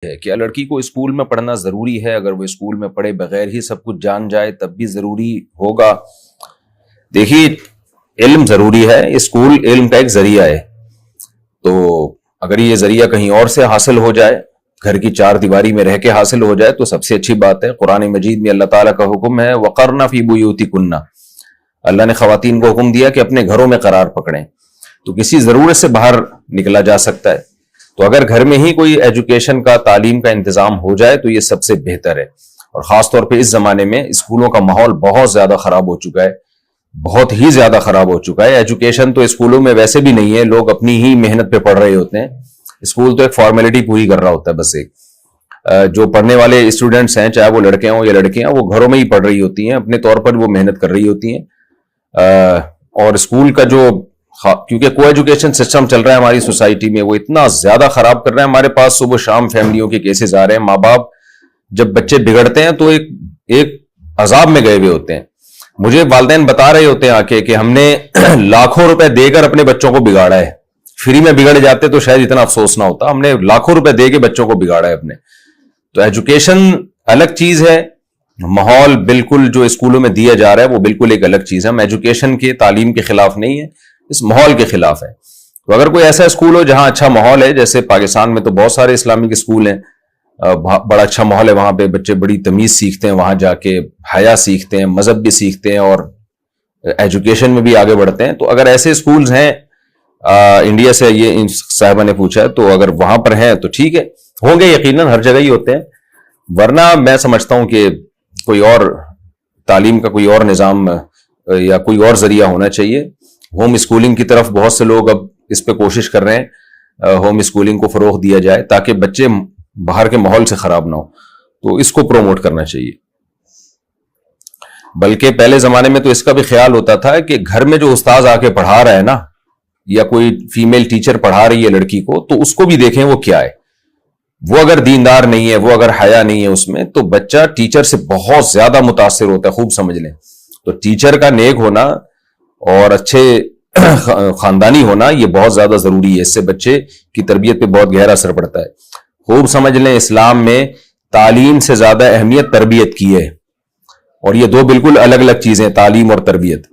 ہے کیا لڑکی کو اسکول میں پڑھنا ضروری ہے؟ اگر وہ اسکول میں پڑھے بغیر ہی سب کچھ جان جائے تب بھی ضروری ہوگا؟ دیکھیے، علم ضروری ہے، اسکول علم کا ایک ذریعہ ہے، تو اگر یہ ذریعہ کہیں اور سے حاصل ہو جائے، گھر کی چار دیواری میں رہ کے حاصل ہو جائے تو سب سے اچھی بات ہے۔ قرآن مجید میں اللہ تعالیٰ کا حکم ہے وَقَرْنَ فِي بُيُوتِكُنَّ، اللہ نے خواتین کو حکم دیا کہ اپنے گھروں میں قرار پکڑیں، تو کسی ضرورت سے باہر نکلا جا سکتا ہے، تو اگر گھر میں ہی کوئی ایجوکیشن کا، تعلیم کا انتظام ہو جائے تو یہ سب سے بہتر ہے۔ اور خاص طور پہ اس زمانے میں اسکولوں کا ماحول بہت زیادہ خراب ہو چکا ہے، بہت ہی زیادہ خراب ہو چکا ہے۔ ایجوکیشن تو اسکولوں میں ویسے بھی نہیں ہے، لوگ اپنی ہی محنت پہ پڑھ رہے ہوتے ہیں، اسکول تو ایک فارمیلٹی پوری کر رہا ہوتا ہے بس ایک۔ جو پڑھنے والے اسٹوڈنٹس ہیں، چاہے وہ لڑکے ہوں یا لڑکیاں، وہ گھروں میں ہی پڑھ رہی ہوتی ہیں، اپنے طور پر وہ محنت کر رہی ہوتی ہیں۔ اور اسکول کا جو، کیونکہ کو ایجوکیشن سسٹم چل رہا ہے ہماری سوسائٹی میں، وہ اتنا زیادہ خراب کر رہا ہے۔ ہمارے پاس صبح شام فیملیوں کے کیسز آ رہے ہیں، ماں باپ جب بچے بگڑتے ہیں تو ایک عذاب میں گئے ہوئے ہوتے ہیں۔ مجھے والدین بتا رہے ہوتے ہیں آ کے کہ ہم نے لاکھوں روپے دے کر اپنے بچوں کو بگاڑا ہے، فری میں بگڑ جاتے تو شاید اتنا افسوس نہ ہوتا، ہم نے لاکھوں روپے دے کے بچوں کو بگاڑا ہے اپنے۔ تو ایجوکیشن الگ چیز ہے، ماحول بالکل جو اسکولوں میں دیا جا رہا ہے وہ بالکل ایک الگ چیز ہے۔ ہم ایجوکیشن کے، تعلیم کے خلاف نہیں ہے، اس ماحول کے خلاف ہے۔ تو اگر کوئی ایسا اسکول ہو جہاں اچھا ماحول ہے، جیسے پاکستان میں تو بہت سارے اسلامک اسکول ہیں، بڑا اچھا ماحول ہے وہاں پہ، بچے بڑی تمیز سیکھتے ہیں، وہاں جا کے حیا سیکھتے ہیں، مذہب بھی سیکھتے ہیں اور ایجوکیشن میں بھی آگے بڑھتے ہیں۔ تو اگر ایسے اسکولز ہیں انڈیا سے، یہ صاحبہ نے پوچھا، تو اگر وہاں پر ہیں تو ٹھیک ہے، ہوں گے یقیناً، ہر جگہ ہی ہوتے ہیں، ورنہ میں سمجھتا ہوں کہ کوئی اور تعلیم کا کوئی اور نظام یا کوئی اور ذریعہ ہونا چاہیے۔ ہوم اسکولنگ کی طرف بہت سے لوگ اب اس پہ کوشش کر رہے ہیں، ہوم اسکولنگ کو فروغ دیا جائے تاکہ بچے باہر کے ماحول سے خراب نہ ہو، تو اس کو پروموٹ کرنا چاہیے۔ بلکہ پہلے زمانے میں تو اس کا بھی خیال ہوتا تھا کہ گھر میں جو استاذ آ کے پڑھا رہا ہے نا، یا کوئی فیمیل ٹیچر پڑھا رہی ہے لڑکی کو، تو اس کو بھی دیکھیں وہ کیا ہے۔ وہ اگر دیندار نہیں ہے، وہ اگر حیا نہیں ہے اس میں، تو بچہ ٹیچر سے بہت زیادہ متاثر ہوتا ہے، خوب سمجھ لیں۔ تو ٹیچر کا نیک ہونا اور اچھے خاندانی ہونا یہ بہت زیادہ ضروری ہے، اس سے بچے کی تربیت پہ بہت گہرا اثر پڑتا ہے۔ خوب سمجھ لیں، اسلام میں تعلیم سے زیادہ اہمیت تربیت کی ہے، اور یہ دو بالکل الگ الگ چیزیں، تعلیم اور تربیت۔